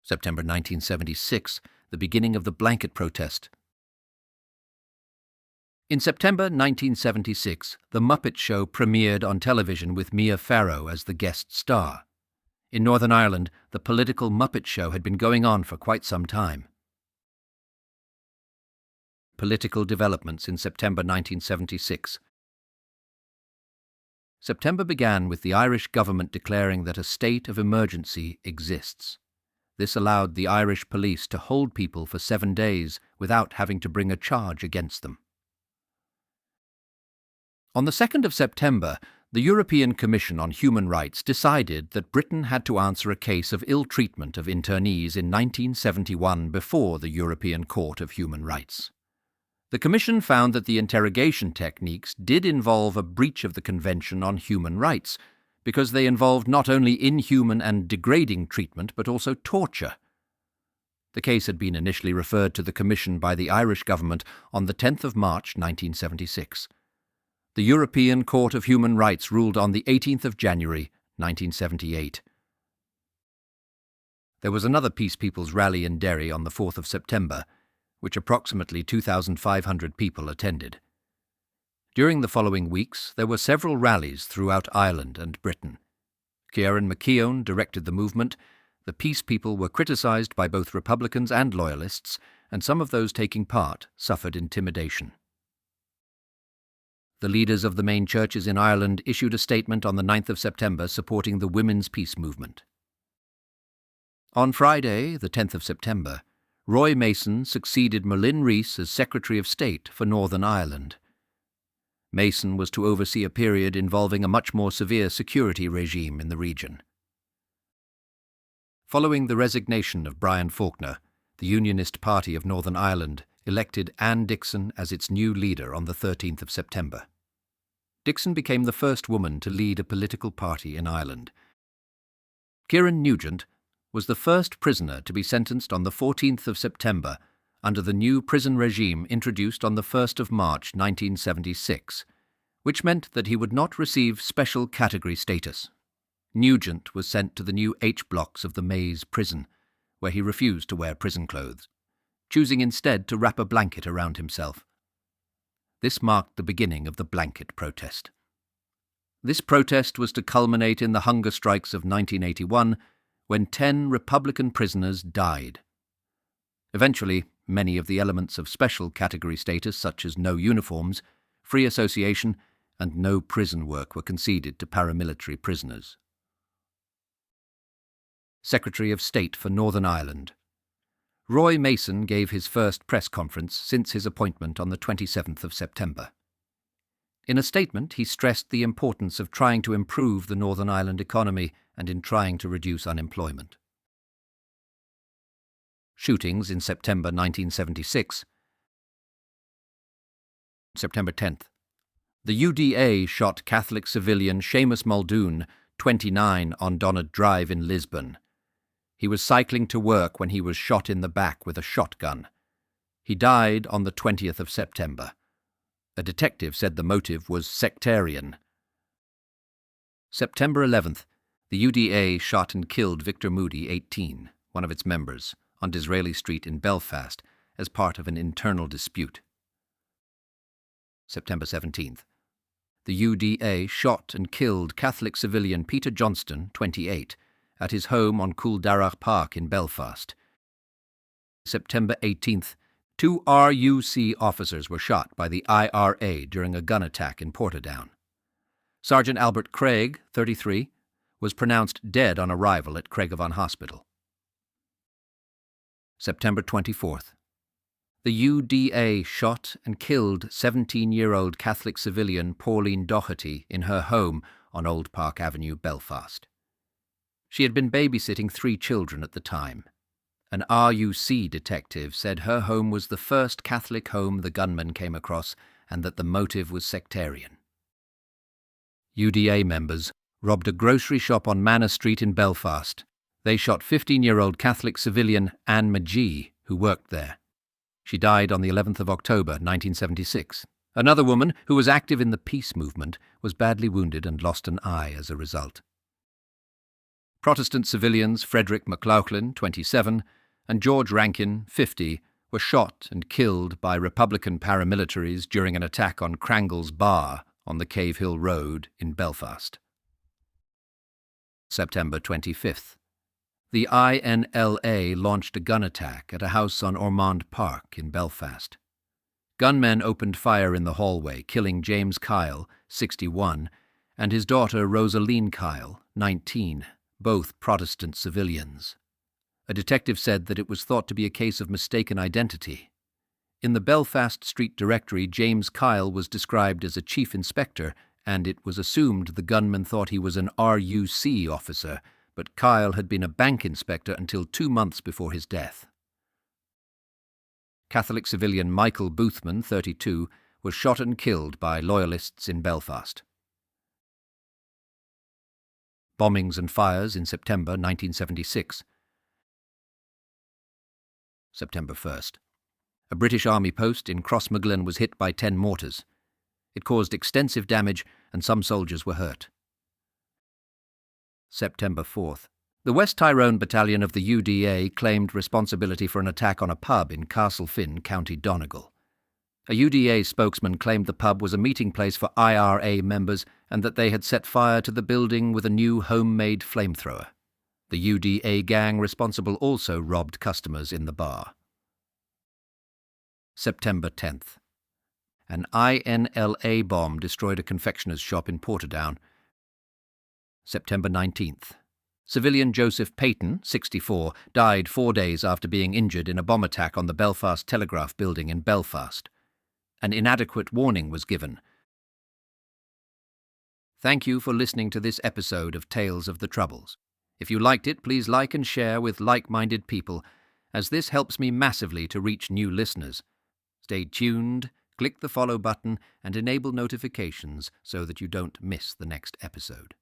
September 1976, the beginning of the blanket protest. In September 1976, The Muppet Show premiered on television with Mia Farrow as the guest star. In Northern Ireland, the political Muppet Show had been going on for quite some time. Political developments in September 1976. September began with the Irish government declaring that a state of emergency exists. This allowed the Irish police to hold people for 7 days without having to bring a charge against them. On the 2nd of September, the European Commission on Human Rights decided that Britain had to answer a case of ill treatment of internees in 1971 before the European Court of Human Rights. The Commission found that the interrogation techniques did involve a breach of the Convention on Human Rights, because they involved not only inhuman and degrading treatment but also torture. The case had been initially referred to the Commission by the Irish government on the 10th of March 1976. The European Court of Human Rights ruled on the 18th of January 1978. There was another Peace People's rally in Derry on the 4th of September, which approximately 2,500 people attended. During the following weeks, there were several rallies throughout Ireland and Britain. Ciaran McKeown directed the movement. The Peace People were criticised by both Republicans and Loyalists, and some of those taking part suffered intimidation. The leaders of the main churches in Ireland issued a statement on the 9th of September supporting the women's peace movement. On Friday, the 10th of September, Roy Mason succeeded Merlin Rees as Secretary of State for Northern Ireland. Mason was to oversee a period involving a much more severe security regime in the region. Following the resignation of Brian Faulkner, the Unionist Party of Northern Ireland elected Anne Dixon as its new leader on the 13th of September. Dixon became the first woman to lead a political party in Ireland. Kieran Nugent was the first prisoner to be sentenced on the 14th of September under the new prison regime introduced on the 1st of March 1976, which meant that he would not receive special category status. Nugent was sent to the new H blocks of the Maze prison, where he refused to wear prison clothes, choosing instead to wrap a blanket around himself. This marked the beginning of the blanket protest. This protest was to culminate in the hunger strikes of 1981, when 10 Republican prisoners died. Eventually, many of the elements of special category status, such as no uniforms, free association, and no prison work, were conceded to paramilitary prisoners. Secretary of State for Northern Ireland. Roy Mason gave his first press conference since his appointment on the 27th of September. In a statement, he stressed the importance of trying to improve the Northern Ireland economy and in trying to reduce unemployment. Shootings in September 1976. September 10th. The UDA shot Catholic civilian Seamus Muldoon, 29, on Donald Drive in Lisbon. He was cycling to work when he was shot in the back with a shotgun. He died on the 20th of September. A detective said the motive was sectarian. September 11th. The UDA shot and killed Victor Moody, 18, one of its members, on Disraeli Street in Belfast as part of an internal dispute. September 17th. The UDA shot and killed Catholic civilian Peter Johnston, 28, at his home on Cooldarragh Park in Belfast. September 18th. 2 RUC officers were shot by the IRA during a gun attack in Portadown. Sergeant Albert Craig, 33, was pronounced dead on arrival at Craigavon Hospital. September 24th. The UDA shot and killed 17-year-old Catholic civilian Pauline Doherty in her home on Old Park Avenue, Belfast. She had been babysitting 3 children at the time. An RUC detective said her home was the first Catholic home the gunman came across and that the motive was sectarian. UDA members robbed a grocery shop on Manor Street in Belfast. They shot 15-year-old Catholic civilian Anne McGee, who worked there. She died on the 11th of October, 1976. Another woman, who was active in the peace movement, was badly wounded and lost an eye as a result. Protestant civilians Frederick McLaughlin, 27, and George Rankin, 50, were shot and killed by Republican paramilitaries during an attack on Crangle's Bar on the Cave Hill Road in Belfast. September 25th. The INLA launched a gun attack at a house on Ormond Park in Belfast. Gunmen opened fire in the hallway, killing James Kyle, 61, and his daughter Rosaline Kyle, 19, both Protestant civilians. A detective said that it was thought to be a case of mistaken identity. In the Belfast Street Directory, James Kyle was described as a chief inspector, and it was assumed the gunman thought he was an RUC officer, but Kyle had been a bank inspector until 2 months before his death. Catholic civilian Michael Boothman, 32, was shot and killed by loyalists in Belfast. Bombings and fires in September 1976. September 1st. A British Army post in Crossmaglen was hit by 10 mortars. It caused extensive damage and some soldiers were hurt. September 4th. The West Tyrone Battalion of the UDA claimed responsibility for an attack on a pub in Castlefin, County Donegal. A UDA spokesman claimed the pub was a meeting place for IRA members and that they had set fire to the building with a new homemade flamethrower. The UDA gang responsible also robbed customers in the bar. September 10th. An INLA bomb destroyed a confectioner's shop in Portadown. September 19th. Civilian Joseph Payton, 64, died 4 days after being injured in a bomb attack on the Belfast Telegraph building in Belfast. An inadequate warning was given. Thank you for listening to this episode of Tales of the Troubles. If you liked it, please like and share with like-minded people, as this helps me massively to reach new listeners. Stay tuned, click the follow button, and enable notifications so that you don't miss the next episode.